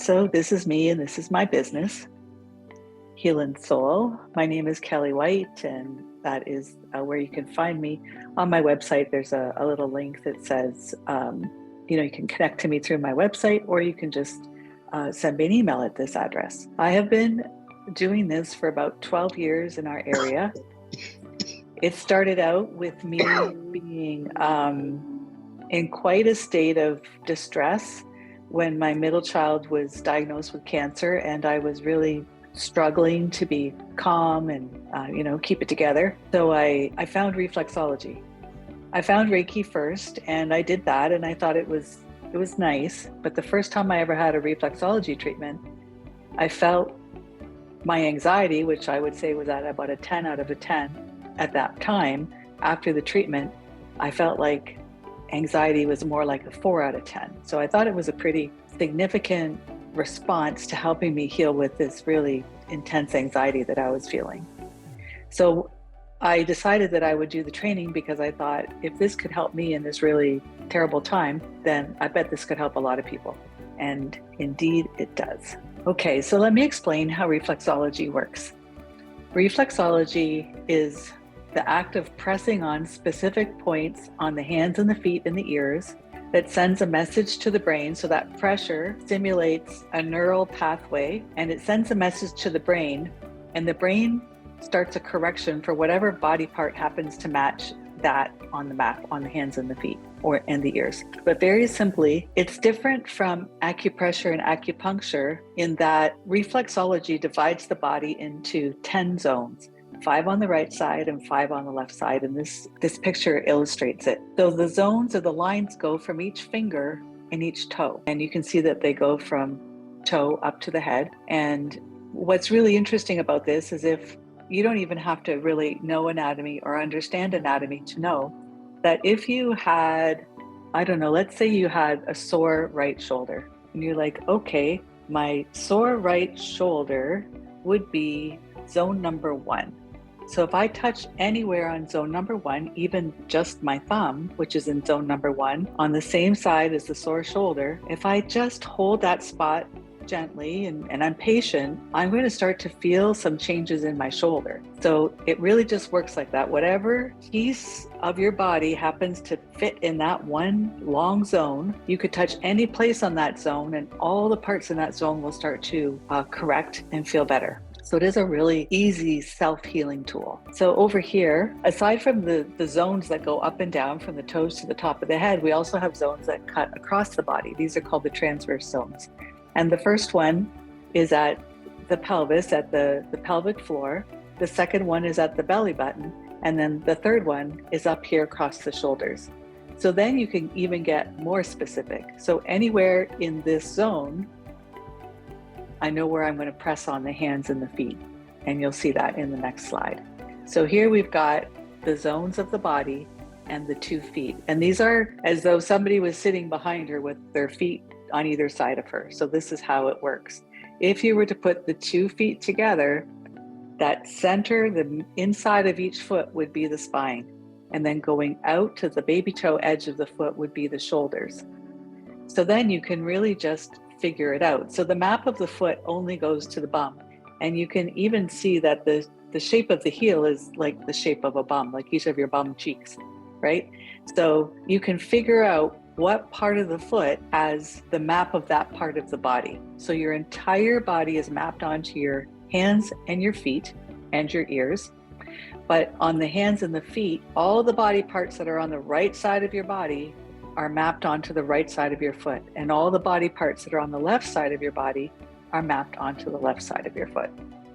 So this is me and this is my business, Heal and Soul. My name is Kelly White, and that is where you can find me. On my website, there's a little link that says, you can connect to me through my website, or you can just send me an email at this address. I have been doing this for about 12 years in our area. It started out with me being in quite a state of distress when my middle child was diagnosed with cancer, and I was really struggling to be calm and keep it together. So I found reflexology. I found Reiki first, and I did that, and I thought it was nice. But the first time I ever had a reflexology treatment, I felt my anxiety, which I would say was at about a 10 out of a 10 at that time. After the treatment, I felt like anxiety was more like a 4 out of 10. So I thought it was a pretty significant response to helping me heal with this really intense anxiety that I was feeling. So I decided that I would do the training because I thought, if this could help me in this really terrible time, then I bet this could help a lot of people. And indeed it does. Okay, so let me explain how reflexology works. Reflexology is the act of pressing on specific points on the hands and the feet and the ears that sends a message to the brain. So that pressure stimulates a neural pathway, and it sends a message to the brain, and the brain starts a correction for whatever body part happens to match that on the map, on the hands and the feet and the ears. But very simply, it's different from acupressure and acupuncture in that reflexology divides the body into 10 zones. 5 on the right side and 5 on the left side, and this picture illustrates it. So the zones or the lines go from each finger and each toe, and you can see that they go from toe up to the head. And what's really interesting about this is, if you don't even have to really know anatomy or understand anatomy to know that if you had, let's say you had a sore right shoulder, and you're like, okay, my sore right shoulder would be zone number 1. So if I touch anywhere on zone number 1, even just my thumb, which is in zone number 1, on the same side as the sore shoulder, if I just hold that spot gently and I'm patient, I'm going to start to feel some changes in my shoulder. So it really just works like that. Whatever piece of your body happens to fit in that one long zone, you could touch any place on that zone, and all the parts in that zone will start to correct and feel better. So it is a really easy self-healing tool. So over here, aside from the zones that go up and down from the toes to the top of the head, we also have zones that cut across the body. These are called the transverse zones. And the first one is at the pelvis, at the pelvic floor. The second one is at the belly button. And then the third one is up here across the shoulders. So then you can even get more specific. So anywhere in this zone, I know where I'm going to press on the hands and the feet, and you'll see that in the next slide. So here we've got the zones of the body and the 2 feet. And these are as though somebody was sitting behind her with their feet on either side of her. So this is how it works. If you were to put the 2 feet together, that center, the inside of each foot would be the spine. And then going out to the baby toe edge of the foot would be the shoulders. So then you can really just figure it out. So the map of the foot only goes to the bum, and you can even see that the shape of the heel is like the shape of a bum, like each of your bum cheeks, right? So you can figure out what part of the foot has the map of that part of the body. So your entire body is mapped onto your hands and your feet and your ears. But on the hands and the feet, all the body parts that are on the right side of your body are mapped onto the right side of your foot, and all the body parts that are on the left side of your body are mapped onto the left side of your foot.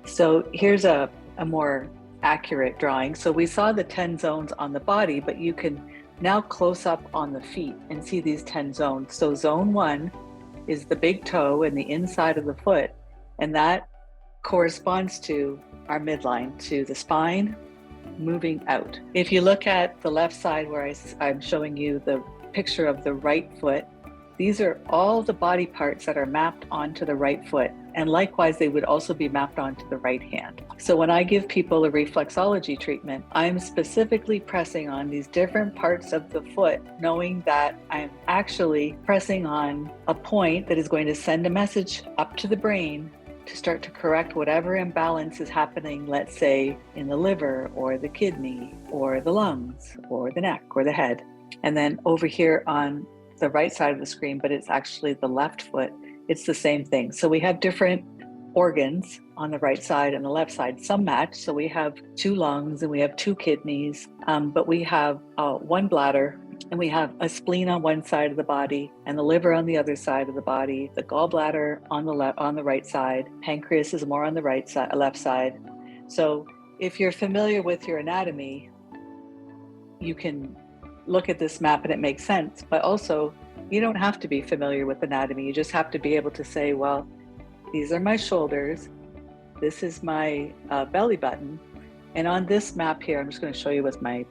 So here's a more accurate drawing. So we saw the 10 zones on the body, but you can now close up on the feet and see these 10 zones. So zone 1 is the big toe and the inside of the foot, and that corresponds to our midline, to the spine moving out. If you look at the left side where I'm showing you the picture of the right foot, these are all the body parts that are mapped onto the right foot, And likewise, they would also be mapped onto the right hand. So when I give people a reflexology treatment, I'm specifically pressing on these different parts of the foot, knowing that I'm actually pressing on a point that is going to send a message up to the brain to start to correct whatever imbalance is happening, let's say in the liver or the kidney or the lungs or the neck or the head. And then over here on the right side of the screen, but it's actually the left foot, it's the same thing. So we have different organs on the right side and the left side. Some match. So we have 2 lungs and we have 2 kidneys, but we have 1 bladder, and we have a spleen on one side of the body and the liver on the other side of the body, the gallbladder on the right side, pancreas is more on the left side. So if you're familiar with your anatomy, you can look at this map and it makes sense, but also you don't have to be familiar with anatomy. You just have to be able to say, well, these are my shoulders, this is my belly button, and on this map here, I'm just going to show you with my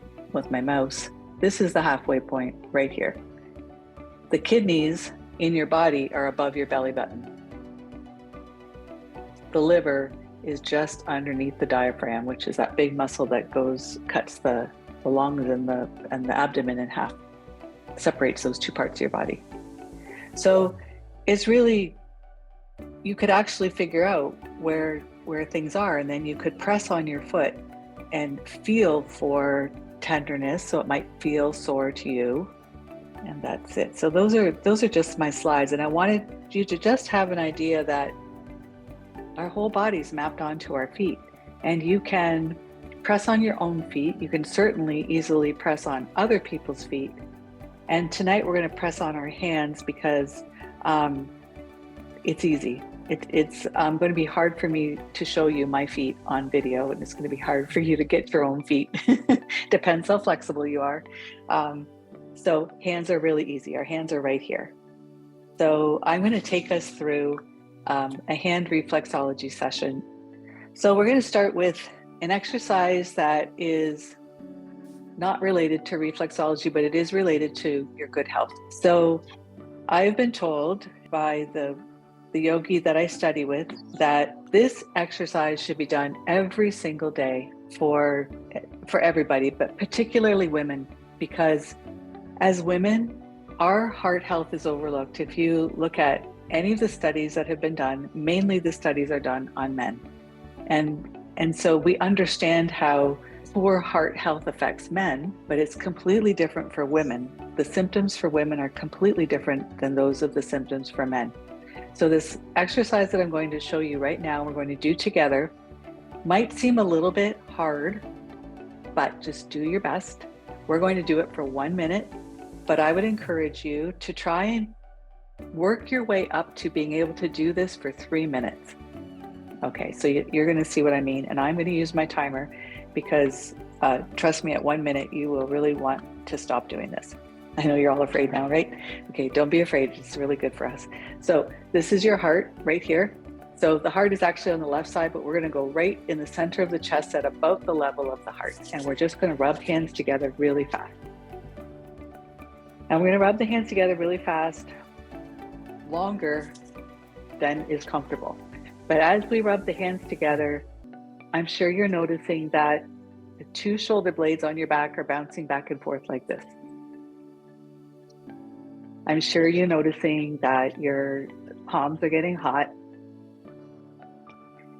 mouse. This is the halfway point right here. The kidneys in your body are above your belly button. The liver is just underneath the diaphragm, which is that big muscle that cuts the lungs and the abdomen in half, separates those 2 parts of your body. So it's really, you could actually figure out where things are, and then you could press on your foot and feel for tenderness, so it might feel sore to you, and that's it. So those are just my slides, and I wanted you to just have an idea that our whole body's mapped onto our feet, and you can press on your own feet. You can certainly easily press on other people's feet, and tonight we're going to press on our hands because it's easy. It's going to be hard for me to show you my feet on video, and it's going to be hard for you to get your own feet. Depends how flexible you are. So hands are really easy. Our hands are right here. So I'm going to take us through a hand reflexology session. So we're going to start with an exercise that is not related to reflexology, but it is related to your good health. So I've been told by the yogi that I study with that this exercise should be done every single day for everybody, but particularly women, because as women, our heart health is overlooked. If you look at any of the studies that have been done, mainly the studies are done on men. And so we understand how poor heart health affects men, but it's completely different for women. The symptoms for women are completely different than those of the symptoms for men. So this exercise that I'm going to show you right now, we're going to do together, might seem a little bit hard, but just do your best. We're going to do it for 1 minute, but I would encourage you to try and work your way up to being able to do this for 3 minutes. Okay, so you're going to see what I mean, and I'm going to use my timer because trust me, at 1 minute, you will really want to stop doing this. I know you're all afraid now, right? Okay, don't be afraid. It's really good for us. So this is your heart right here. So the heart is actually on the left side, but we're going to go right in the center of the chest at about the level of the heart. And we're just going to rub hands together really fast. And we're going to rub the hands together really fast, longer than is comfortable. But as we rub the hands together, I'm sure you're noticing that the 2 shoulder blades on your back are bouncing back and forth like this. I'm sure you're noticing that your palms are getting hot.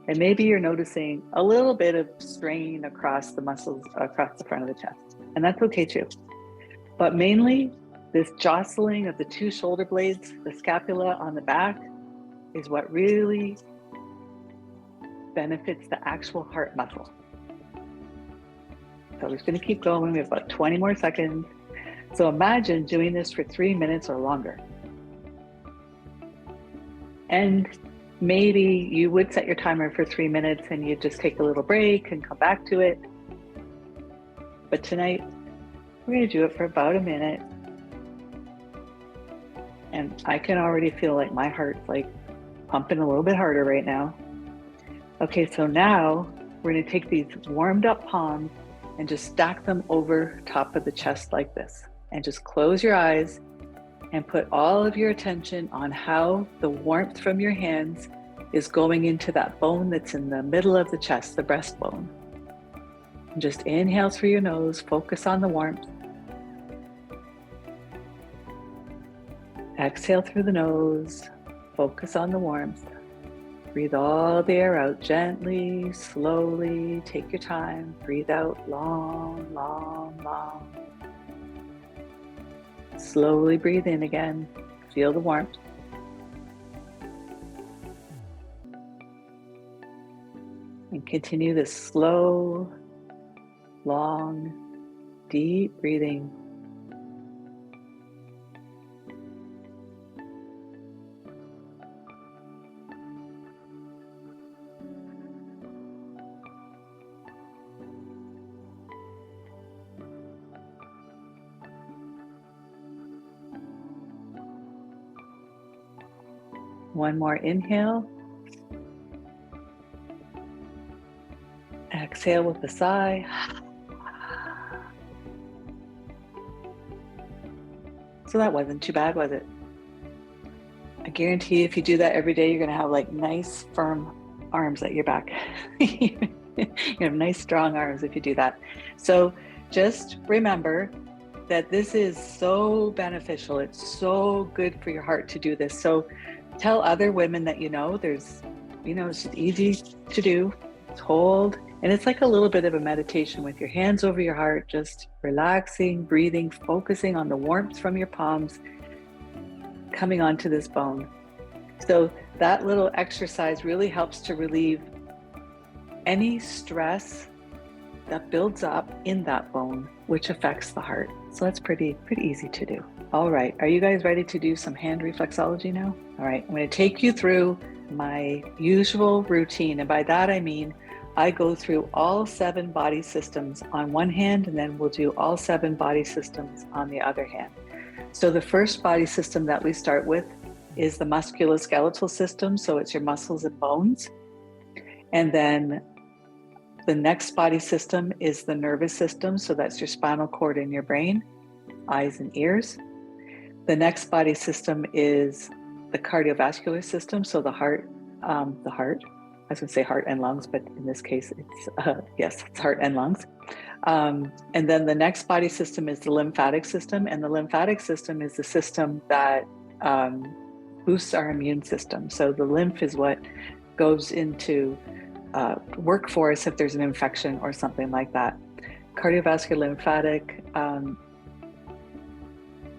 And maybe you're noticing a little bit of strain across the muscles, across the front of the chest. And that's okay too. But mainly, this jostling of the 2 shoulder blades, the scapula on the back, is what really benefits the actual heart muscle. So we're just going to keep going. We have about 20 more seconds. So imagine doing this for 3 minutes or longer. And maybe you would set your timer for 3 minutes and you just take a little break and come back to it. But tonight, we're going to do it for about a minute. And I can already feel like my heart's like pumping a little bit harder right now. Okay, so now we're going to take these warmed up palms and just stack them over top of the chest like this. And just close your eyes and put all of your attention on how the warmth from your hands is going into that bone that's in the middle of the chest, the breastbone. And just inhale through your nose, focus on the warmth. Exhale through the nose, focus on the warmth. Breathe all the air out gently, slowly, take your time. Breathe out long, long, long. Slowly breathe in again, feel the warmth. And continue this slow, long, deep breathing. One more inhale. Exhale with a sigh. So that wasn't too bad, was it? I guarantee if you do that every day, you're going to have like nice, firm arms at your back. You have nice, strong arms if you do that. So just remember that this is so beneficial. It's so good for your heart to do this. So tell other women that there's, it's just easy to do. It's hold. And it's like a little bit of a meditation with your hands over your heart, just relaxing, breathing, focusing on the warmth from your palms coming onto this bone. So that little exercise really helps to relieve any stress that builds up in that bone, which affects the heart. So that's pretty easy to do. All right, are you guys ready to do some hand reflexology now? All right, I'm going to take you through my usual routine. And by that, I mean, I go through all 7 body systems on one hand, and then we'll do all 7 body systems on the other hand. So the first body system that we start with is the musculoskeletal system. So it's your muscles and bones. And then the next body system is the nervous system. So that's your spinal cord and your brain, eyes and ears. The next body system is the cardiovascular system. So the heart. I was going to say heart and lungs, but in this case, it's heart and lungs. And then the next body system is the lymphatic system. And the lymphatic system is the system that boosts our immune system. So the lymph is what goes into work for us if there's an infection or something like that. Cardiovascular, lymphatic,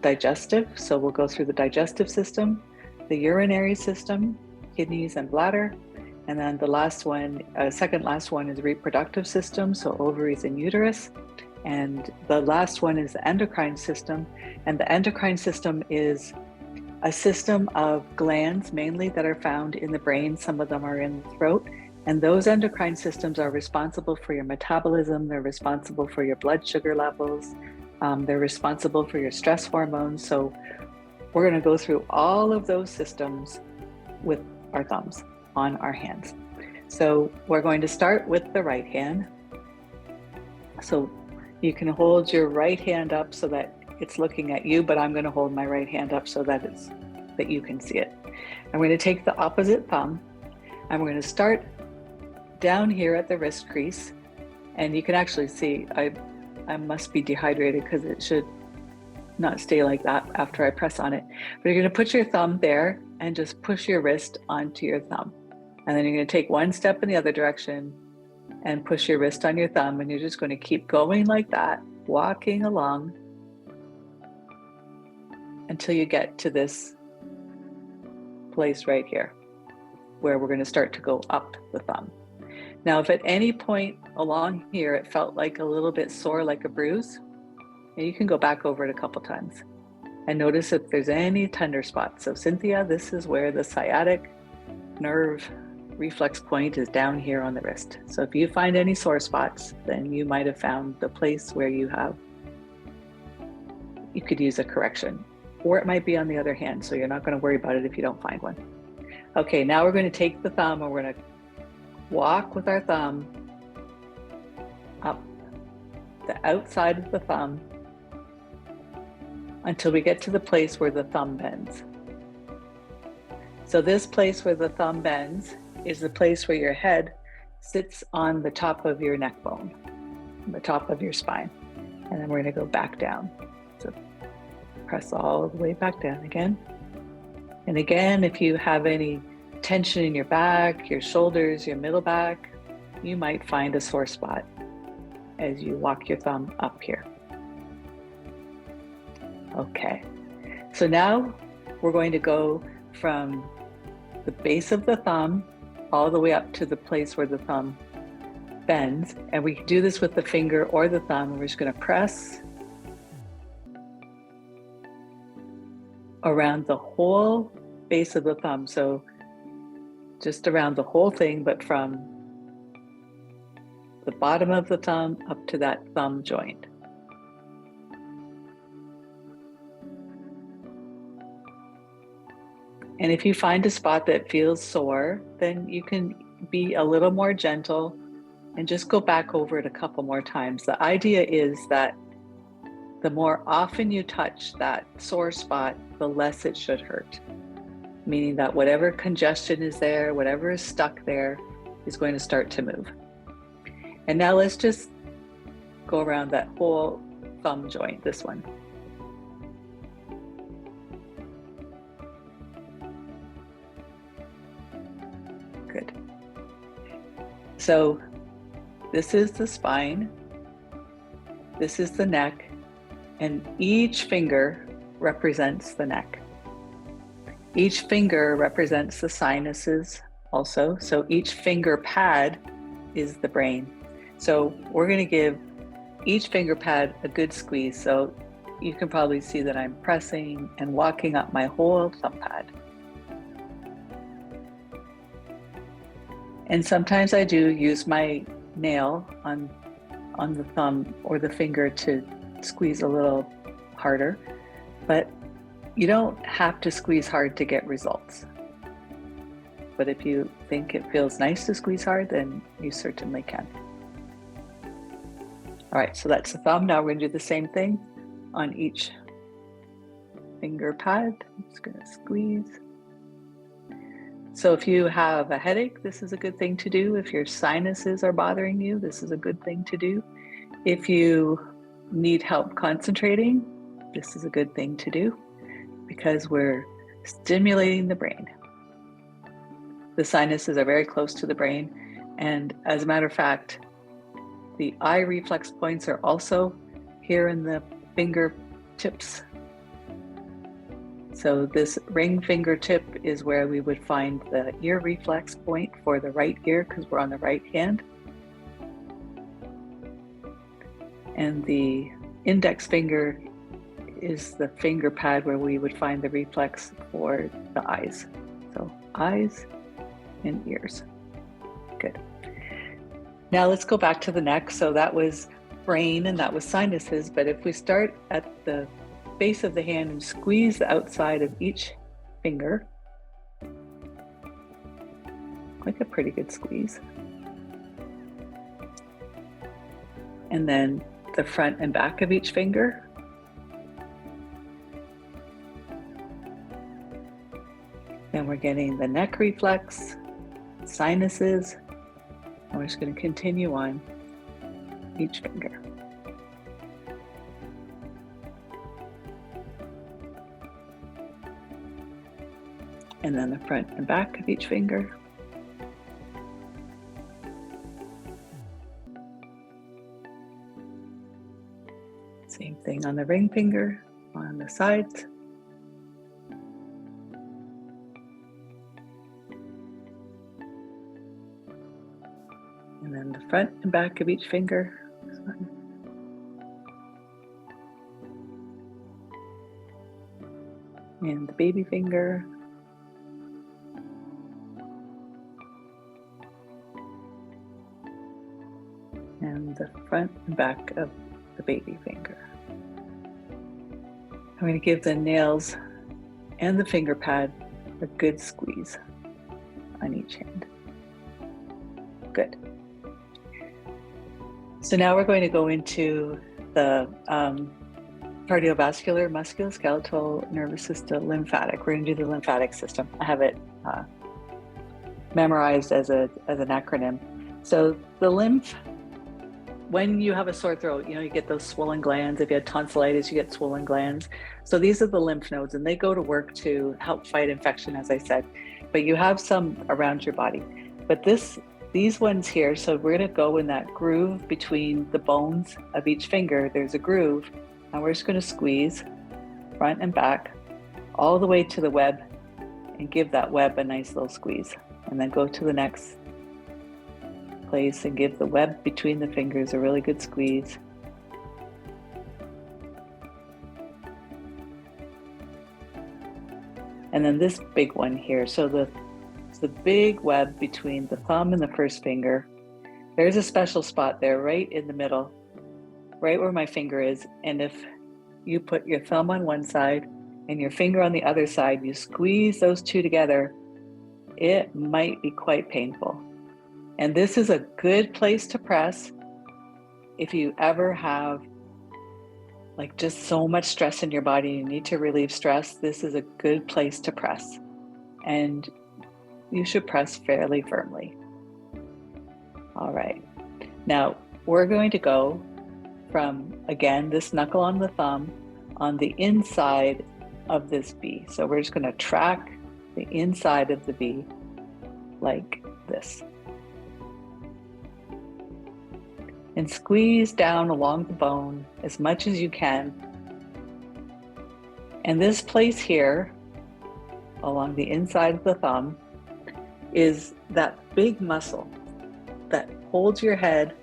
digestive. So we'll go through the digestive system, the urinary system, kidneys and bladder. And then the last one, second last one is reproductive system, so ovaries and uterus. And the last one is the endocrine system. And the endocrine system is a system of glands mainly that are found in the brain. Some of them are in the throat. And those endocrine systems are responsible for your metabolism. They're responsible for your blood sugar levels. They're responsible for your stress hormones. So we're going to go through all of those systems with our thumbs on our hands. So we're going to start with the right hand. So you can hold your right hand up so that it's looking at you, but I'm going to hold my right hand up so that you can see it. I'm going to take the opposite thumb and we're going to start down here at the wrist crease. And you can actually see I must be dehydrated because it should not stay like that after I press on it. But you're going to put your thumb there and just push your wrist onto your thumb. And then you're going to take one step in the other direction and push your wrist on your thumb. And you're just going to keep going like that, walking along until you get to this place right here, where we're going to start to go up the thumb. Now, if at any point along here, it felt like a little bit sore, like a bruise, you can go back over it a couple times and notice if there's any tender spots. So Cynthia, this is where the sciatic nerve reflex point is, down here on the wrist. So if you find any sore spots, then you might have found the place where you could use a correction, or it might be on the other hand. So you're not going to worry about it if you don't find one. Okay, now we're going to take the thumb and we're going to walk with our thumb up the outside of the thumb until we get to the place where the thumb bends. So this place where the thumb bends is the place where your head sits on the top of your neck bone, the top of your spine. And then we're going to go back down. So press all the way back down again. And again, if you have any tension in your back, your shoulders, your middle back, you might find a sore spot as you walk your thumb up here. Okay, so now we're going to go from the base of the thumb all the way up to the place where the thumb bends. And we can do this with the finger or the thumb. We're just going to press around the whole base of the thumb. So just around the whole thing, but from the bottom of the thumb up to that thumb joint. And if you find a spot that feels sore, then you can be a little more gentle and just go back over it a couple more times. The idea is that the more often you touch that sore spot, the less it should hurt. Meaning that whatever congestion is there, whatever is stuck there, is going to start to move. And now let's just go around that whole thumb joint, this one. Good. So this is the spine, this is the neck, and each finger represents the neck. Each finger represents the sinuses also. So each finger pad is the brain. So we're going to give each finger pad a good squeeze. So you can probably see that I'm pressing and walking up my whole thumb pad. And sometimes I do use my nail on the thumb or the finger to squeeze a little harder, but you don't have to squeeze hard to get results. But if you think it feels nice to squeeze hard, then you certainly can. All right, so that's the thumb. Now we're going to do the same thing on each finger pad. I'm just going to squeeze. So if you have a headache, this is a good thing to do. If your sinuses are bothering you, this is a good thing to do. If you need help concentrating, this is a good thing to do because we're stimulating the brain. The sinuses are very close to the brain. And as a matter of fact, the eye reflex points are also here in the fingertips. So this ring fingertip is where we would find the ear reflex point for the right ear because we're on the right hand. And the index finger is the finger pad where we would find the reflex for the eyes. So eyes and ears. Good. Now let's go back to the neck. So that was brain and that was sinuses. But if we start at the base of the hand and squeeze the outside of each finger, like a pretty good squeeze. And then the front and back of each finger. Then we're getting the neck reflex, sinuses, and we're just going to continue on each finger. And then the front and back of each finger. Same thing on the ring finger, on the sides. And then the front and back of each finger. And the baby finger. And the front and back of the baby finger. I'm going to give the nails and the finger pad a good squeeze on each hand. Good. So now we're going to go into the cardiovascular, musculoskeletal, nervous system, lymphatic. We're going to do the lymphatic system. I have it memorized as an acronym. So the lymph, when you have a sore throat, you know, you get those swollen glands. If you had tonsillitis, you get swollen glands. So these are the lymph nodes, and they go to work to help fight infection, as I said. But you have some around your body. But these ones here, so we're going to go in that groove between the bones of each finger. There's a groove, and we're just going to squeeze front and back all the way to the web and give that web a nice little squeeze. And then go to the next place and give the web between the fingers a really good squeeze. And then this big one here, so the big web between the thumb and the first finger. There's a special spot there right in the middle, right where my finger is. And if you put your thumb on one side and your finger on the other side, you squeeze those two together, it might be quite painful. And this is a good place to press if you ever have like just so much stress in your body, you need to relieve stress. This is a good place to press. And you should press fairly firmly. All right. Now we're going to go from, again, this knuckle on the thumb on the inside of this V. So we're just going to track the inside of the V like this. And squeeze down along the bone as much as you can. And this place here, along the inside of the thumb, is that big muscle that holds your head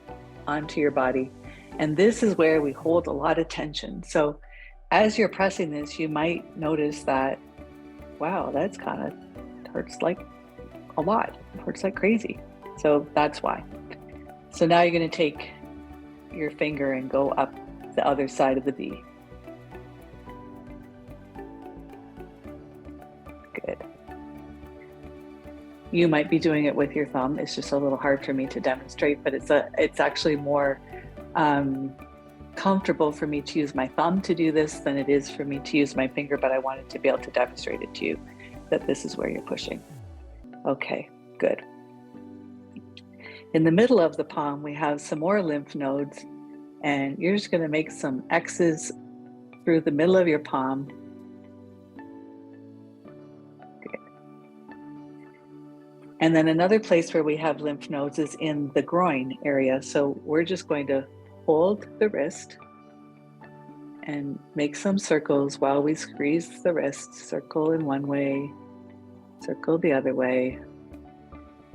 onto your body. And this is where we hold a lot of tension. So as you're pressing this, you might notice that, wow, that's kind of hurts like a lot. It hurts like crazy. So that's why. So now you're going to take your finger and go up the other side of the V. Good. You might be doing it with your thumb. It's just a little hard for me to demonstrate, but it's actually more comfortable for me to use my thumb to do this than it is for me to use my finger, but I wanted to be able to demonstrate it to you that this is where you're pushing. Okay, good. In the middle of the palm, we have some more lymph nodes, and you're just going to make some X's through the middle of your palm. Good. And then another place where we have lymph nodes is in the groin area. So we're just going to hold the wrist and make some circles while we squeeze the wrist. Circle in one way, circle the other way.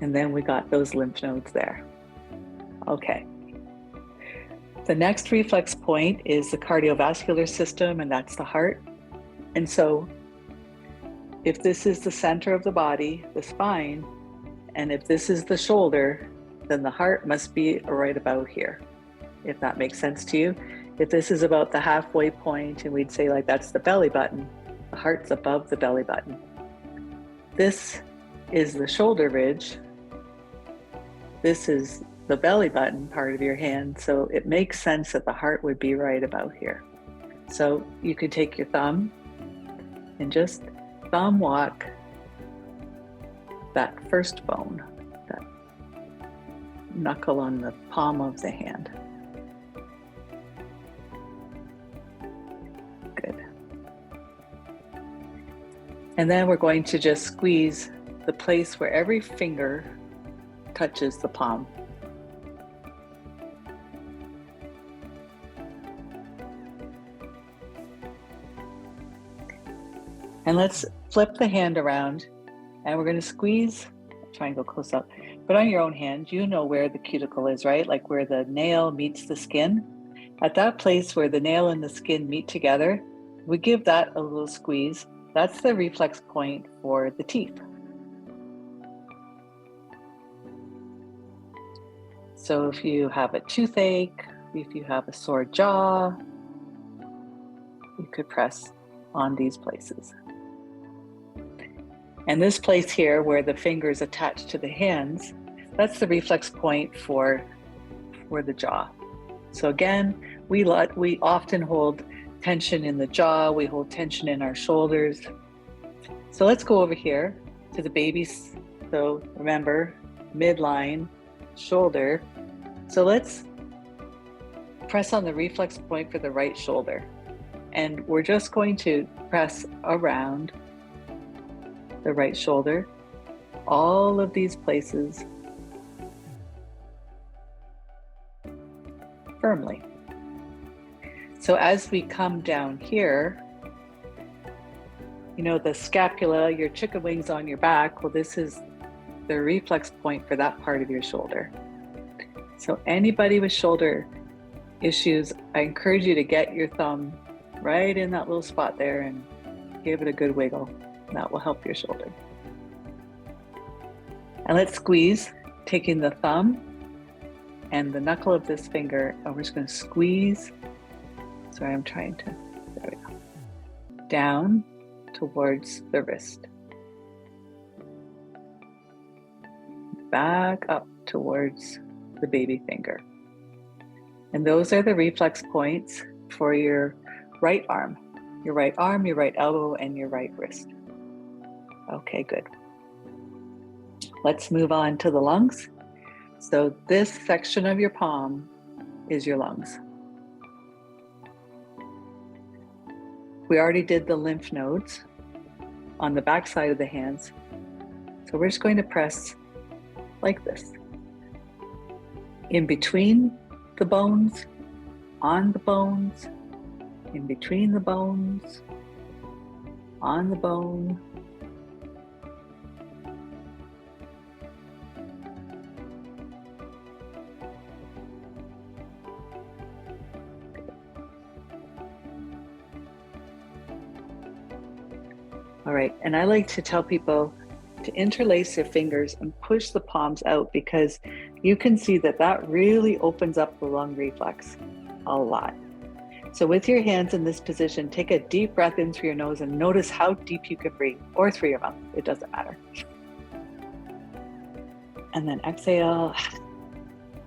And then we got those lymph nodes there. Okay. The next reflex point is the cardiovascular system, and that's the heart. And so if this is the center of the body, the spine, and if this is the shoulder, then the heart must be right about here, if that makes sense to you. If this is about the halfway point, and we'd say like that's the belly button, the heart's above the belly button. This is the shoulder ridge. This is the belly button part of your hand, so it makes sense that the heart would be right about here. So you could take your thumb and just thumb walk that first bone, that knuckle on the palm of the hand. Good. And then we're going to just squeeze the place where every finger touches the palm. And let's flip the hand around, and we're going to squeeze, try and go close up, but on your own hand, you know where the cuticle is, right? Like where the nail meets the skin. At that place where the nail and the skin meet together, we give that a little squeeze. That's the reflex point for the teeth. So if you have a toothache, if you have a sore jaw, you could press on these places. And this place here where the fingers attach to the hands, that's the reflex point for the jaw. So again, we often hold tension in the jaw, we hold tension in our shoulders. So let's go over here to the babies. So remember, midline, shoulder. So let's press on the reflex point for the right shoulder. And we're just going to press around the right shoulder, all of these places firmly. So as we come down here, you know, the scapula, your chicken wings on your back, well, this is the reflex point for that part of your shoulder. So anybody with shoulder issues, I encourage you to get your thumb right in that little spot there and give it a good wiggle. That will help your shoulder. And let's squeeze, taking the thumb and the knuckle of this finger, and we're just going to squeeze. Sorry, I'm trying to, there we go. Down towards the wrist. Back up towards the baby finger. And those are the reflex points for your right arm, your right elbow, and your right wrist. Okay, good. Let's move on to the lungs. So this section of your palm is your lungs. We already did the lymph nodes on the back side of the hands. So we're just going to press like this. In between the bones, on the bones, in between the bones, on the bone. All right, and I like to tell people to interlace their fingers and push the palms out, because you can see that that really opens up the lung reflex a lot. So with your hands in this position, take a deep breath in through your nose and notice how deep you can breathe, or through your mouth, it doesn't matter. And then exhale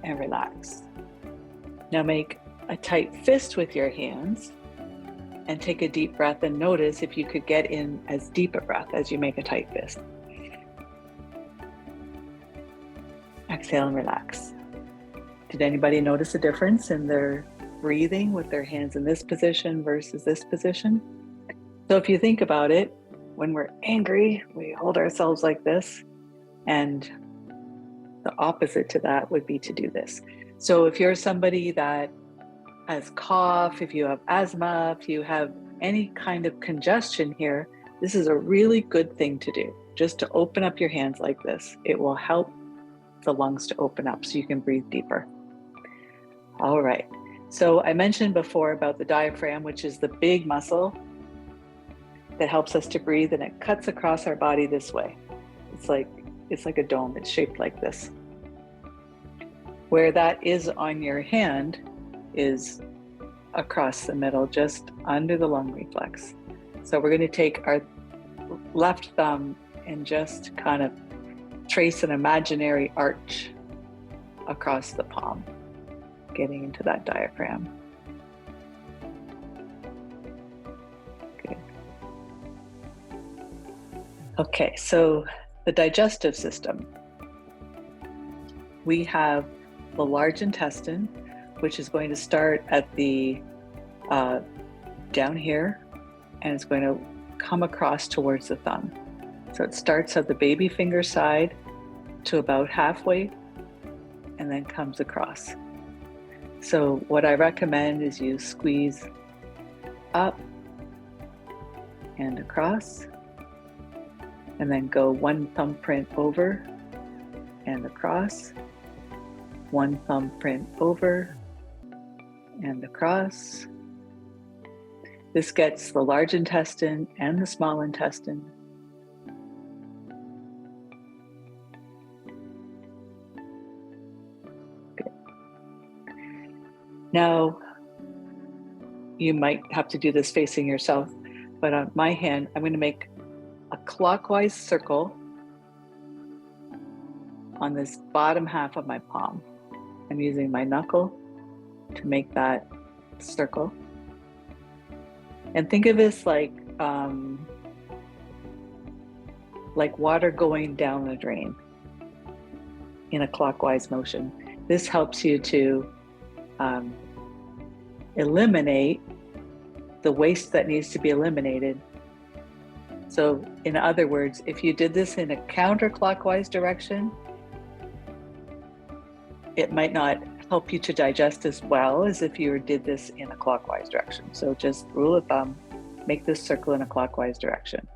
and relax. Now make a tight fist with your hands and take a deep breath, and notice if you could get in as deep a breath as you make a tight fist. Exhale and relax. Did anybody notice a difference in their breathing with their hands in this position versus this position? So if you think about it, when we're angry, we hold ourselves like this, and the opposite to that would be to do this. So if you're somebody that has cough, if you have asthma, if you have any kind of congestion here, this is a really good thing to do, just to open up your hands like this. It will help the lungs to open up so you can breathe deeper. All right, so I mentioned before about the diaphragm, which is the big muscle that helps us to breathe, and it cuts across our body this way. It's like a dome, it's shaped like this. Where that is on your hand is across the middle, just under the lung reflex. So we're going to take our left thumb and just kind of trace an imaginary arch across the palm, getting into that diaphragm. Good. Okay, so the digestive system. We have the large intestine, which is going to start at the down here, and it's going to come across towards the thumb. So it starts at the baby finger side to about halfway, and then comes across. So what I recommend is you squeeze up and across, and then go one thumbprint over and across, one thumbprint over and across. This gets the large intestine and the small intestine. Good. Now, you might have to do this facing yourself, but on my hand, I'm going to make a clockwise circle on this bottom half of my palm. I'm using my knuckle to make that circle. And think of this like water going down a drain in a clockwise motion. This helps you to eliminate the waste that needs to be eliminated. So in other words, if you did this in a counterclockwise direction, it might not help you to digest as well as if you did this in a clockwise direction. So just rule of thumb, make this circle in a clockwise direction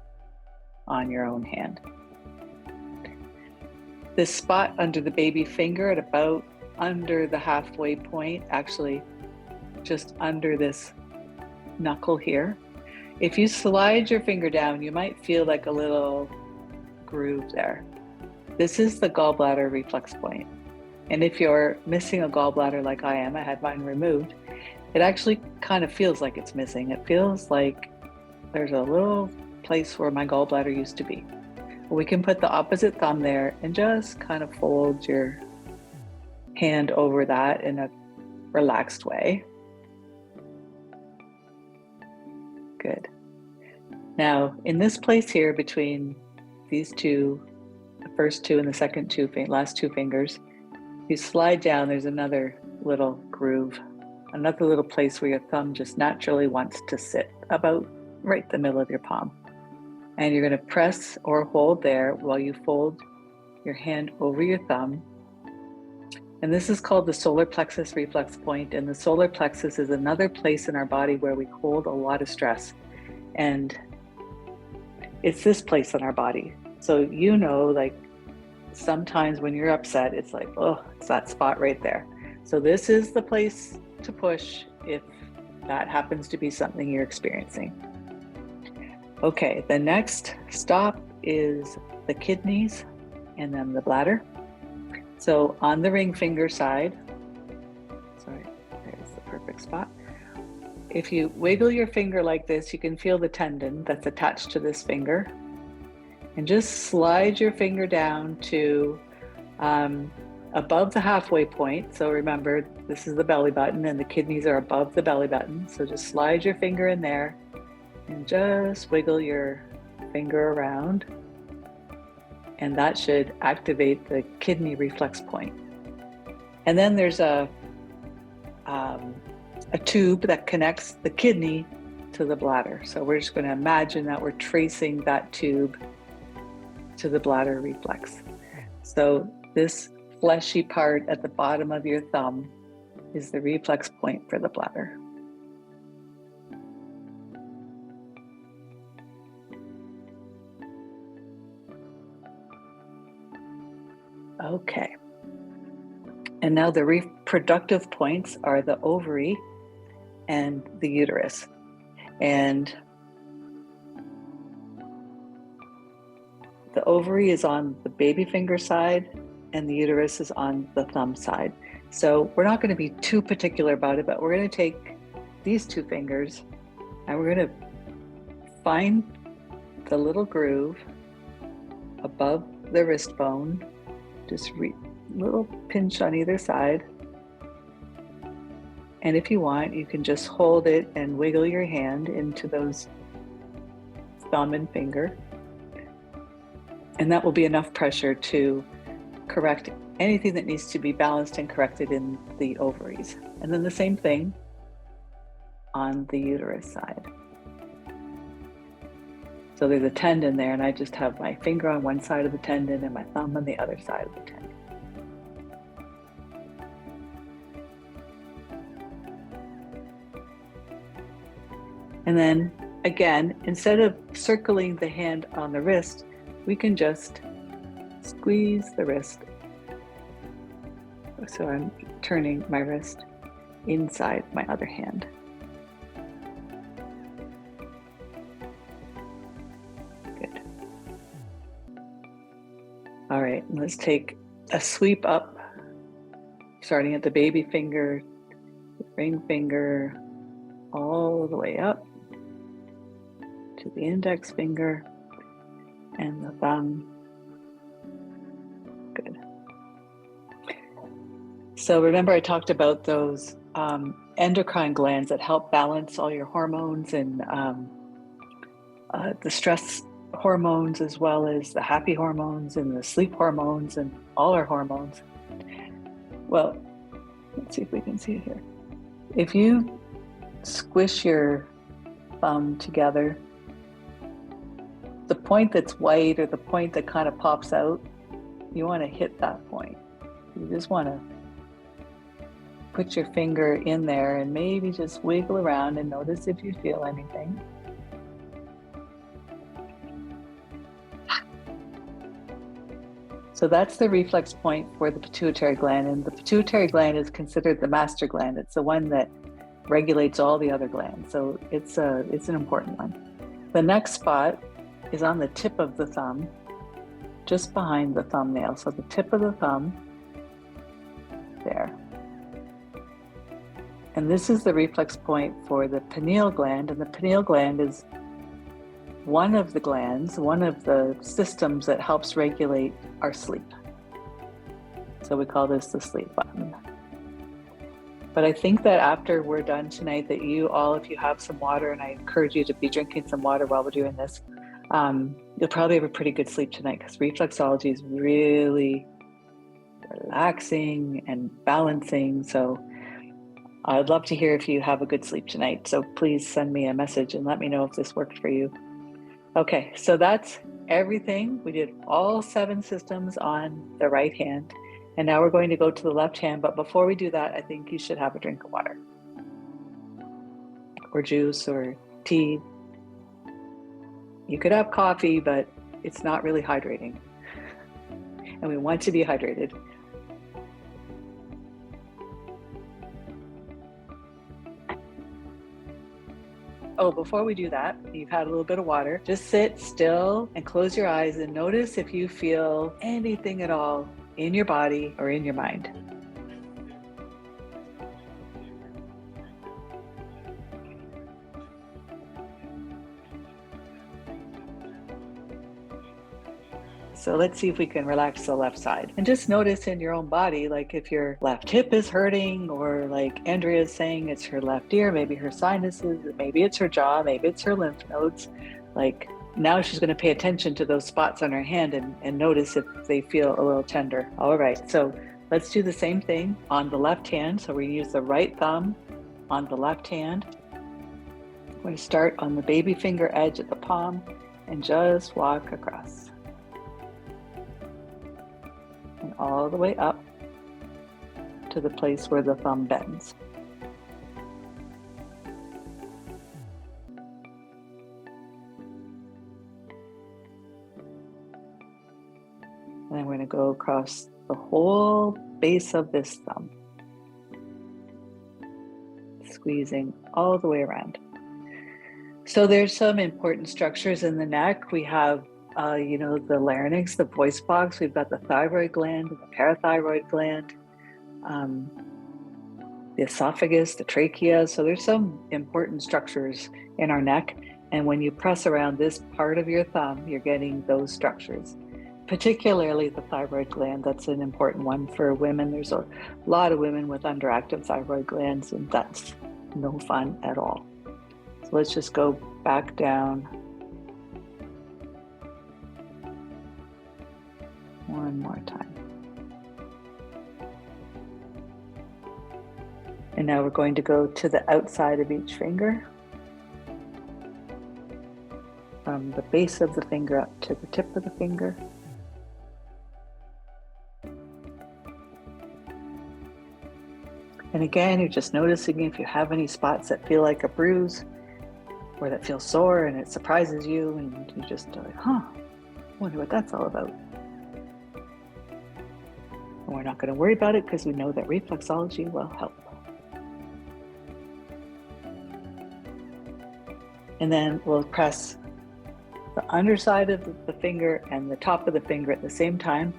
on your own hand. This spot under the baby finger at about under the halfway point, actually just under this knuckle here. If you slide your finger down, you might feel like a little groove there. This is the gallbladder reflex point. And if you're missing a gallbladder like I am, I had mine removed, it actually kind of feels like it's missing. It feels like there's a little place where my gallbladder used to be. We can put the opposite thumb there and just kind of fold your hand over that in a relaxed way. Good. Now, in this place here between these two, the first two and the second two, last two fingers, you slide down, there's another little groove, another little place where your thumb just naturally wants to sit, about right in the middle of your palm. And you're going to press or hold there while you fold your hand over your thumb. And this is called the solar plexus reflex point. And the solar plexus is another place in our body where we hold a lot of stress. And it's this place in our body. So you know, like sometimes when you're upset, it's like, oh, it's that spot right there. So this is the place to push if that happens to be something you're experiencing. Okay, the next stop is the kidneys and then the bladder. So on the ring finger side, sorry, there's the perfect spot. If you wiggle your finger like this, you can feel the tendon that's attached to this finger. And just slide your finger down to above the halfway point. So remember, this is the belly button and the kidneys are above the belly button. So just slide your finger in there and just wiggle your finger around. And that should activate the kidney reflex point. And then there's a tube that connects the kidney to the bladder. So we're just going to imagine that we're tracing that tube to the bladder reflex. So this fleshy part at the bottom of your thumb is the reflex point for the bladder. Okay. And now the reproductive points are the ovary and the uterus. And the ovary is on the baby finger side and the uterus is on the thumb side. So we're not going to be too particular about it, but we're going to take these two fingers and we're going to find the little groove above the wrist bone, just little pinch on either side. And if you want, you can just hold it and wiggle your hand into those thumb and finger. And that will be enough pressure to correct anything that needs to be balanced and corrected in the ovaries. And then the same thing on the uterus side. So there's a tendon there, and I just have my finger on one side of the tendon and my thumb on the other side of the tendon. And then again, instead of circling the hand on the wrist, we can just squeeze the wrist. So I'm turning my wrist inside my other hand. Good. All right, let's take a sweep up, starting at the baby finger, the ring finger, all the way up to the index finger and the thumb. Good. So remember I talked about those endocrine glands that help balance all your hormones and the stress hormones, as well as the happy hormones and the sleep hormones and all our hormones. Well, let's see if we can see it here. If you squish your thumb together, the point that's white or the point that kind of pops out, you want to hit that point. You just want to put your finger in there and maybe just wiggle around and notice if you feel anything. So that's the reflex point for the pituitary gland, and the pituitary gland is considered the master gland. It's the one that regulates all the other glands, so it's an important one. The next spot is on the tip of the thumb, just behind the thumbnail. So the tip of the thumb, there. And this is the reflex point for the pineal gland, and the pineal gland is one of the glands, one of the systems that helps regulate our sleep. So we call this the sleep button. But I think that after we're done tonight, that you all, if you have some water, and I encourage you to be drinking some water while we're doing this, you'll probably have a pretty good sleep tonight, because reflexology is really relaxing and balancing. So I'd love to hear if you have a good sleep tonight. So please send me a message and let me know if this worked for you. Okay, so that's everything. We did all 7 systems on the right hand, and now we're going to go to the left hand. But before we do that, I think you should have a drink of water or juice or tea. You could have coffee, but it's not really hydrating, and we want to be hydrated. Oh, before we do that, you've had a little bit of water. Just sit still and close your eyes and notice if you feel anything at all in your body or in your mind. So let's see if we can relax the left side and just notice in your own body, like if your left hip is hurting, or like Andrea's saying it's her left ear, maybe her sinuses, maybe it's her jaw, maybe it's her lymph nodes. Like now she's going to pay attention to those spots on her hand and notice if they feel a little tender. All right, so let's do the same thing on the left hand. So we use the right thumb on the left hand. I'm going to start on the baby finger edge at the palm and just walk across. And all the way up to the place where the thumb bends. And I'm going to go across the whole base of this thumb, squeezing all the way around. So there's some important structures in the neck. We have the larynx, the voice box. We've got the thyroid gland, the parathyroid gland, the esophagus, the trachea. So there's some important structures in our neck. And when you press around this part of your thumb, you're getting those structures, particularly the thyroid gland. That's an important one for women. There's a lot of women with underactive thyroid glands, and that's no fun at all. So let's just go back down. One more time. And now we're going to go to the outside of each finger, from the base of the finger up to the tip of the finger. And again, you're just noticing if you have any spots that feel like a bruise or that feel sore and it surprises you, and you just like, wonder what that's all about. And we're not going to worry about it because we know that reflexology will help. And then we'll press the underside of the finger and the top of the finger at the same time,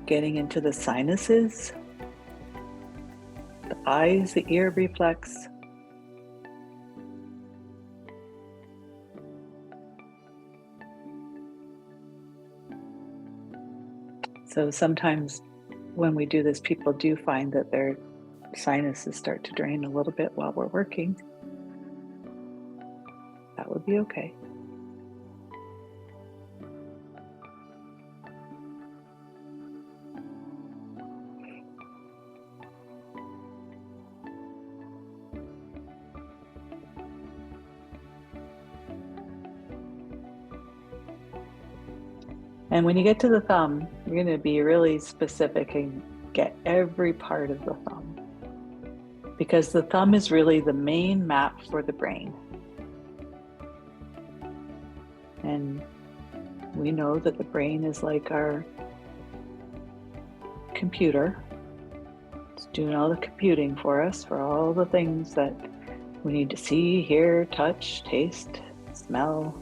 getting into the sinuses, the eyes, the ear reflex. So sometimes when we do this, people do find that their sinuses start to drain a little bit while we're working, that would be okay. And when you get to the thumb, you're going to be really specific and get every part of the thumb, because the thumb is really the main map for the brain. And we know that the brain is like our computer. It's doing all the computing for us, for all the things that we need to see, hear, touch, taste, smell,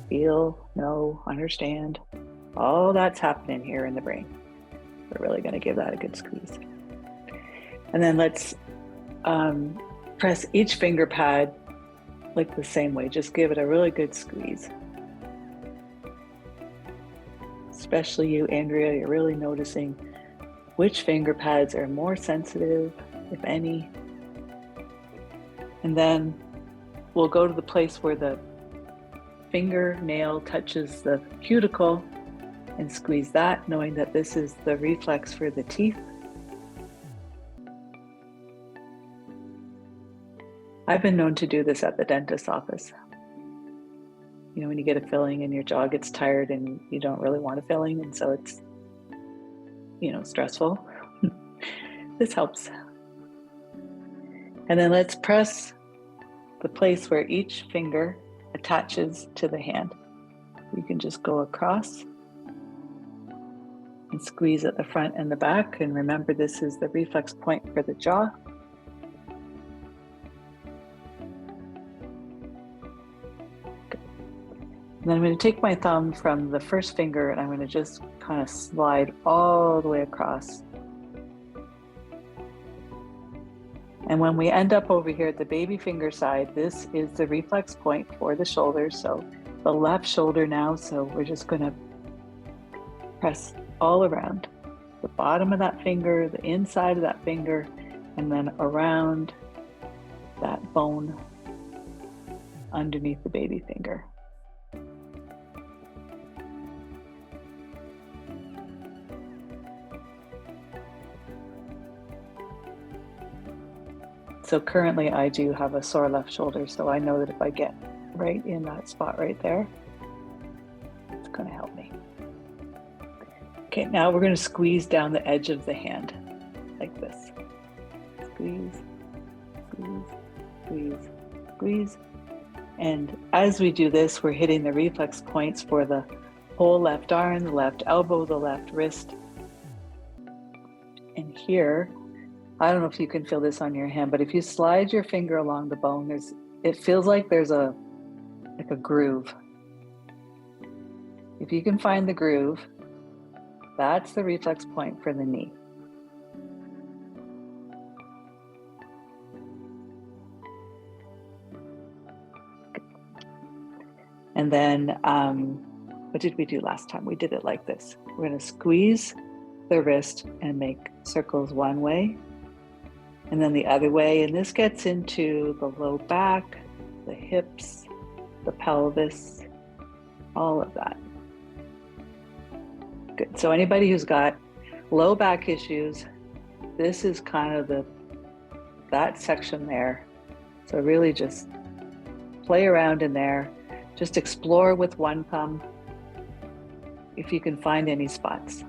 feel, know, understand. All that's happening here in the brain. We're really going to give that a good squeeze. And then let's press each finger pad like the same way. Just give it a really good squeeze. Especially you, Andrea, you're really noticing which finger pads are more sensitive, if any. And then we'll go to the place where the fingernail touches the cuticle and squeeze that, knowing that this is the reflex for the teeth. I've been known to do this at the dentist's office. You know, when you get a filling and your jaw gets tired and you don't really want a filling, and so it's, you know, stressful. This helps. And then let's press the place where each finger attaches to the hand. You can just go across and squeeze at the front and the back. And remember, this is the reflex point for the jaw. Good. And then I'm going to take my thumb from the first finger and I'm going to just kind of slide all the way across. And when we end up over here at the baby finger side, this is the reflex point for the shoulder. So the left shoulder now. So we're just going to press all around the bottom of that finger, the inside of that finger, and then around that bone underneath the baby finger. So currently I do have a sore left shoulder, so I know that if I get right in that spot right there, it's going to help me. Okay, now we're going to squeeze down the edge of the hand like this. Squeeze, squeeze, squeeze, squeeze. And as we do this, we're hitting the reflex points for the whole left arm, the left elbow, the left wrist. And here, I don't know if you can feel this on your hand, but if you slide your finger along the bone, it feels like there's a groove. If you can find the groove, that's the reflex point for the knee. And then, what did we do last time? We did it like this. We're going to squeeze the wrist and make circles one way, and then the other way. And this gets into the low back, the hips, the pelvis, all of that. Good. So anybody who's got low back issues, this is kind of that section there. So really just play around in there. Just explore with one thumb if you can find any spots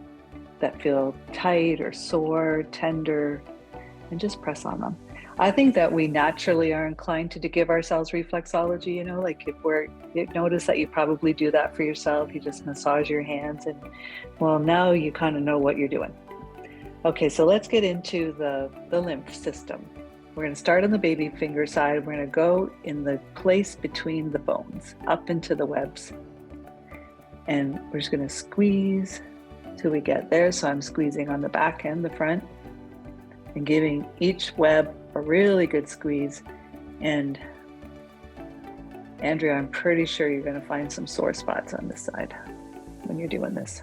that feel tight or sore, tender, and just press on them. I think that we naturally are inclined to give ourselves reflexology, you know, like you notice that you probably do that for yourself. You just massage your hands and, well, now you kind of know what you're doing. Okay, so let's get into the lymph system. We're going to start on the baby finger side. We're going to go in the place between the bones, up into the webs. And we're just going to squeeze till we get there. So I'm squeezing on the back and the front and giving each web a really good squeeze. And Andrea, I'm pretty sure you're going to find some sore spots on this side when you're doing this.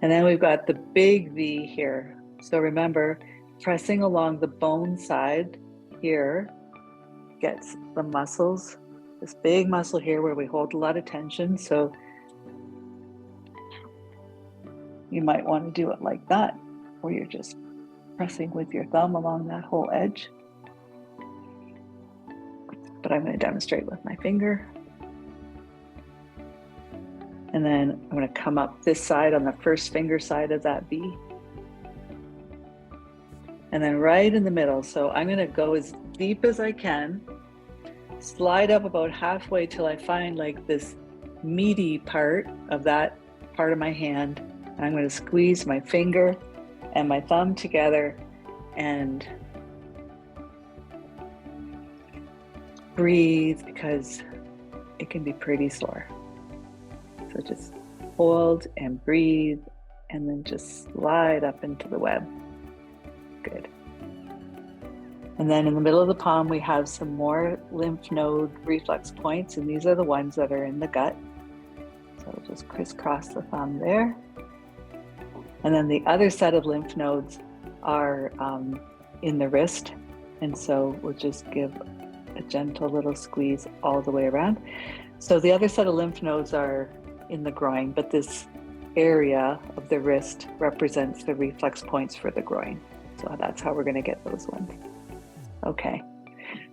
And then we've got the big V here. So remember, pressing along the bone side here gets the muscles, this big muscle here where we hold a lot of tension. So you might want to do it like that, where you're just pressing with your thumb along that whole edge. But I'm going to demonstrate with my finger. And then I'm going to come up this side on the first finger side of that V. And then right in the middle. So I'm going to go as deep as I can, slide up about halfway till I find like this meaty part of that part of my hand. And I'm going to squeeze my finger and my thumb together and breathe, because it can be pretty sore. So just hold and breathe, and then just slide up into the web. Good. And then in the middle of the palm, we have some more lymph node reflex points, and these are the ones that are in the gut. So just crisscross the thumb there. And then the other set of lymph nodes are in the wrist. And so we'll just give a gentle little squeeze all the way around. So the other set of lymph nodes are in the groin, but this area of the wrist represents the reflex points for the groin. So that's how we're going to get those ones. Okay,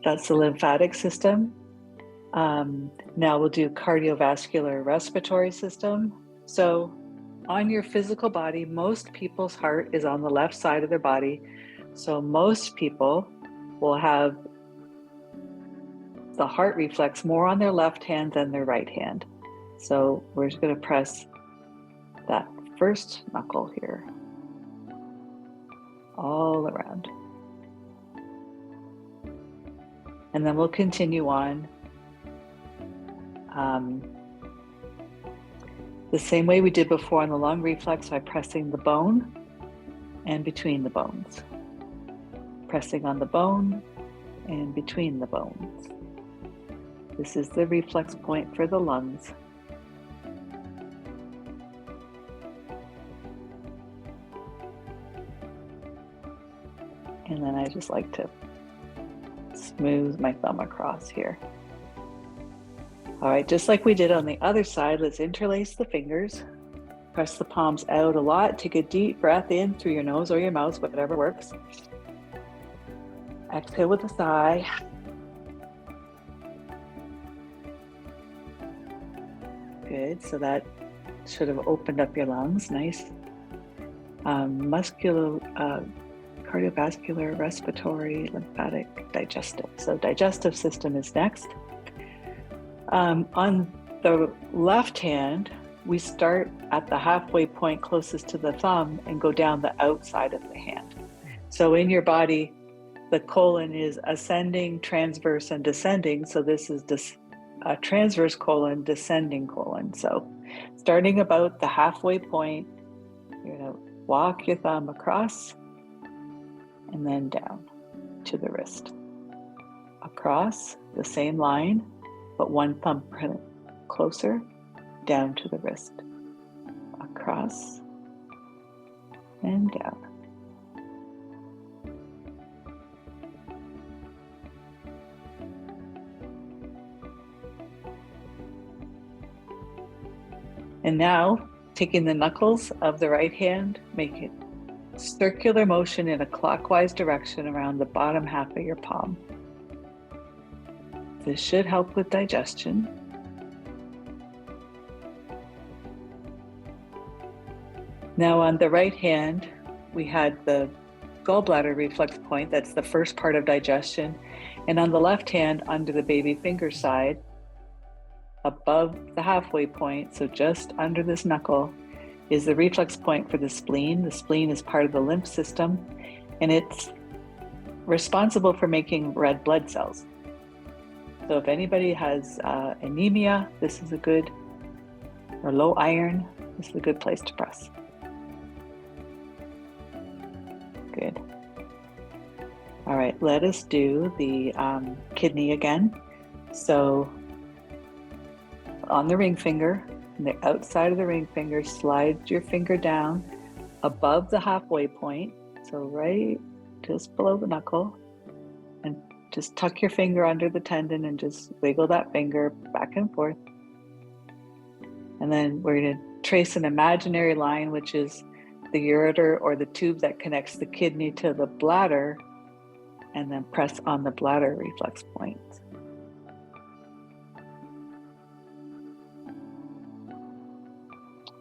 that's the lymphatic system. Now we'll do cardiovascular respiratory system. So on your physical body, most people's heart is on the left side of their body. So most people will have the heart reflex more on their left hand than their right hand. So we're just going to press that first knuckle here all around. And then we'll continue on the same way we did before on the lung reflex, by pressing the bone and between the bones. Pressing on the bone and between the bones. This is the reflex point for the lungs. And then I just like to smooth my thumb across here. All right, just like we did on the other side, let's interlace the fingers. Press the palms out a lot. Take a deep breath in through your nose or your mouth, whatever works. Exhale with a sigh. Good, so that should have opened up your lungs, nice. Cardiovascular, respiratory, lymphatic, digestive. So digestive system is next. On the left hand, we start at the halfway point closest to the thumb and go down the outside of the hand. So in your body, the colon is ascending, transverse, and descending. So this is transverse colon, descending colon. So starting about the halfway point, you're going to walk your thumb across and then down to the wrist. Across the same line, but one thumb closer, down to the wrist. Across and down. And now, taking the knuckles of the right hand, make it circular motion in a clockwise direction around the bottom half of your palm. This should help with digestion. Now on the right hand, we had the gallbladder reflex point. That's the first part of digestion. And on the left hand, under the baby finger side, above the halfway point, so just under this knuckle, is the reflex point for the spleen. The spleen is part of the lymph system, and it's responsible for making red blood cells. So if anybody has anemia, this is a good, or low iron, this is a good place to press. Good. All right, let us do the kidney again. So on the ring finger, And the outside of the ring finger, slide your finger down above the halfway point. So right just below the knuckle, and just tuck your finger under the tendon and just wiggle that finger back and forth. And then we're going to trace an imaginary line, which is the ureter or the tube that connects the kidney to the bladder, and then press on the bladder reflex point.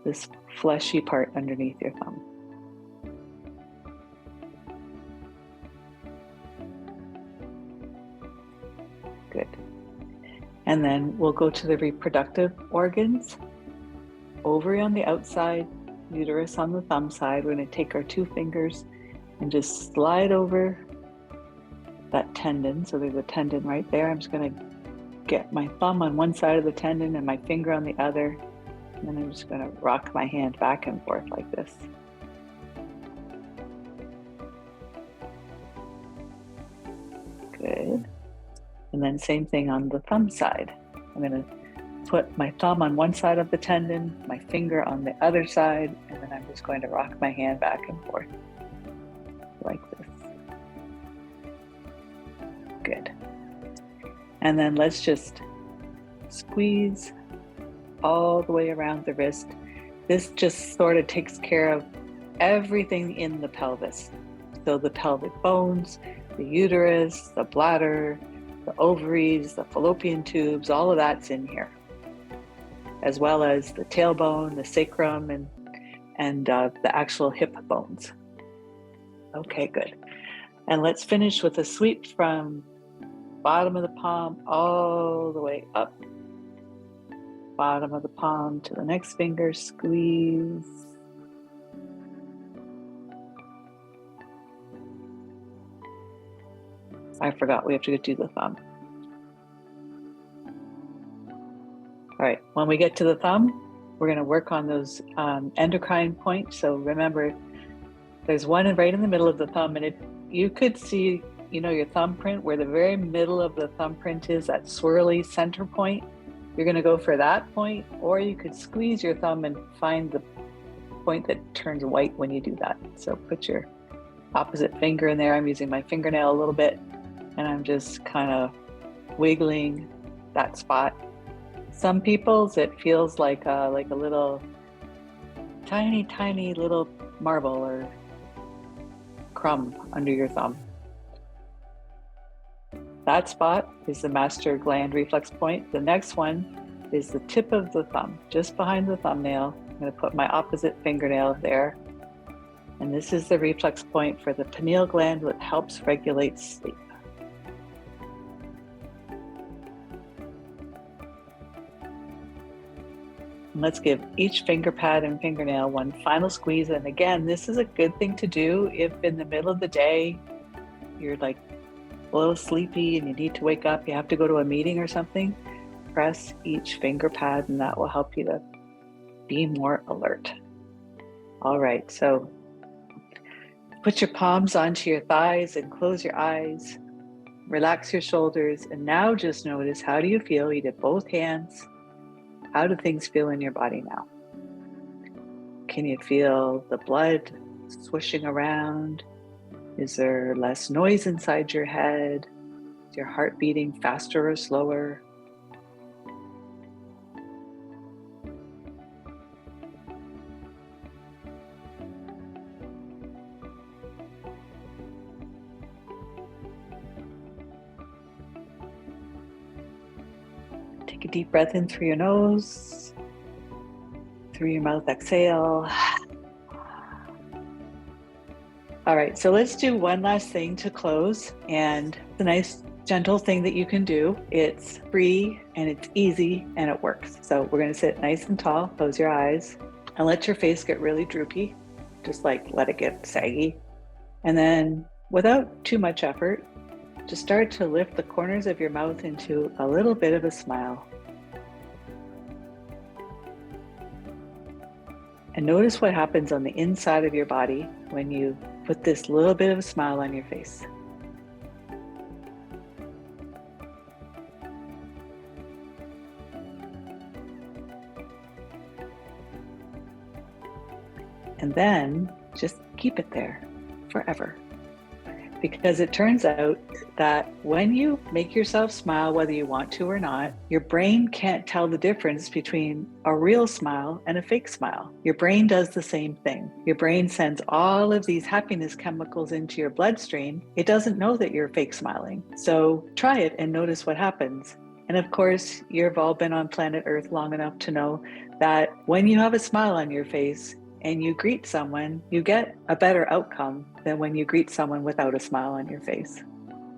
This fleshy part underneath your thumb. Good. And then we'll go to the reproductive organs. Ovary on the outside, uterus on the thumb side. We're going to take our two fingers and just slide over that tendon. So there's a tendon right there. I'm just going to get my thumb on one side of the tendon and my finger on the other. And then I'm just going to rock my hand back and forth like this. Good. And then same thing on the thumb side. I'm going to put my thumb on one side of the tendon, my finger on the other side, and then I'm just going to rock my hand back and forth like this. Good. And then let's just squeeze all the way around the wrist. This just sort of takes care of everything in the pelvis. So the pelvic bones, the uterus, the bladder, the ovaries, the fallopian tubes, all of that's in here, as well as the tailbone, the sacrum, and the actual hip bones. Okay, good. And let's finish with a sweep from bottom of the palm all the way up. Bottom of the palm to the next finger, squeeze. I forgot we have to do the thumb. All right, when we get to the thumb, we're going to work on those endocrine points. So remember, there's one right in the middle of the thumb, and you could see, your thumbprint, where the very middle of the thumbprint is, that swirly center point. You're going to go for that point, or you could squeeze your thumb and find the point that turns white when you do that. So put your opposite finger in there. I'm using my fingernail a little bit, and I'm just kind of wiggling that spot. Some people's, it feels like a little tiny little marble or crumb under your thumb. That spot is the master gland reflex point. The next one is the tip of the thumb, just behind the thumbnail. I'm going to put my opposite fingernail there. And this is the reflex point for the pineal gland, that helps regulate sleep. And let's give each finger pad and fingernail one final squeeze. And again, this is a good thing to do if in the middle of the day you're like a little sleepy and you need to wake up, you have to go to a meeting or something. Press each finger pad, and that will help you to be more alert. All right, so put your palms onto your thighs and close your eyes. Relax your shoulders, and now just notice, how do you feel? You did both hands. How do things feel in your body now? Can you feel the blood swishing around? Is there less noise inside your head? Is your heart beating faster or slower? Take a deep breath in through your nose, through your mouth, exhale. All right, so let's do one last thing to close, and it's a nice gentle thing that you can do. It's free and it's easy and it works. So we're going to sit nice and tall, close your eyes, and let your face get really droopy. Just like let it get saggy. And then without too much effort, just start to lift the corners of your mouth into a little bit of a smile. And notice what happens on the inside of your body when you put this little bit of a smile on your face. and then just keep it there forever. Because it turns out that when you make yourself smile, whether you want to or not, your brain can't tell the difference between a real smile and a fake smile. Your brain does the same thing. Your brain sends all of these happiness chemicals into your bloodstream. It doesn't know that you're fake smiling. So try it and notice what happens. And of course, you've all been on planet Earth long enough to know that when you have a smile on your face and you greet someone, you get a better outcome than when you greet someone without a smile on your face.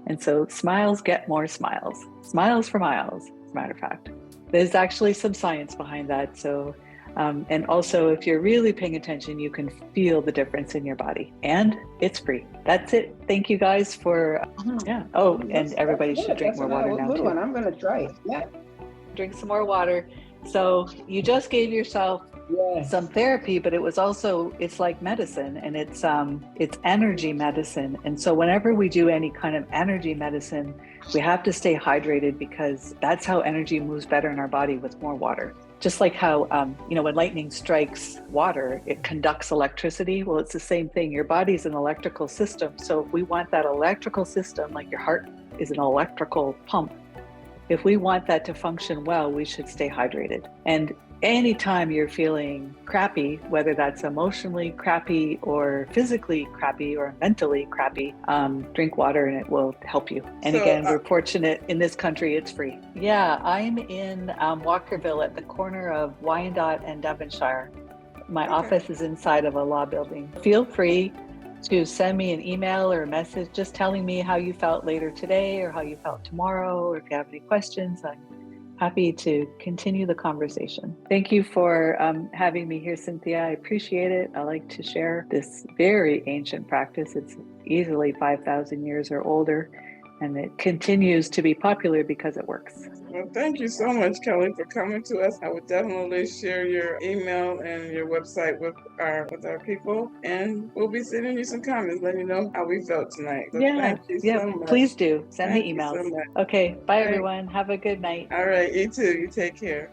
And so smiles get more smiles. Smiles for miles, as a matter of fact. There's actually some science behind that. So, and also if you're really paying attention, you can feel the difference in your body, and it's free. That's it. Thank you guys for, yeah. Oh, and everybody should drink more water now too. I'm gonna try it. Yeah. Drink some more water. So you just gave yourself some therapy, but it was also, it's like medicine, and it's energy medicine. And so whenever we do any kind of energy medicine, we have to stay hydrated, because that's how energy moves better in our body, with more water. Just like how, when lightning strikes water, it conducts electricity. Well, it's the same thing. Your body's an electrical system. So if we want that electrical system, like your heart is an electrical pump, if we want that to function well, we should stay hydrated. And anytime you're feeling crappy, whether that's emotionally crappy or physically crappy or mentally crappy, drink water and it will help you. And so, again, we're fortunate in this country, it's free. Yeah, I'm in Walkerville at the corner of Wyandotte and Devonshire. My office is inside of a law building. Feel free to send me an email or a message just telling me how you felt later today or how you felt tomorrow, or if you have any questions. I'm happy to continue the conversation. Thank you for having me here, Cynthia. I appreciate it. I like to share this very ancient practice. It's easily 5,000 years or older, and it continues to be popular because it works. Well, thank you so much, Kelly, for coming to us. I would definitely share your email and your website with our people, and we'll be sending you some comments, letting you know how we felt tonight. So thank you so much. Please do. Send me emails. So okay, bye everyone. Have a good night. All right, you too. You take care.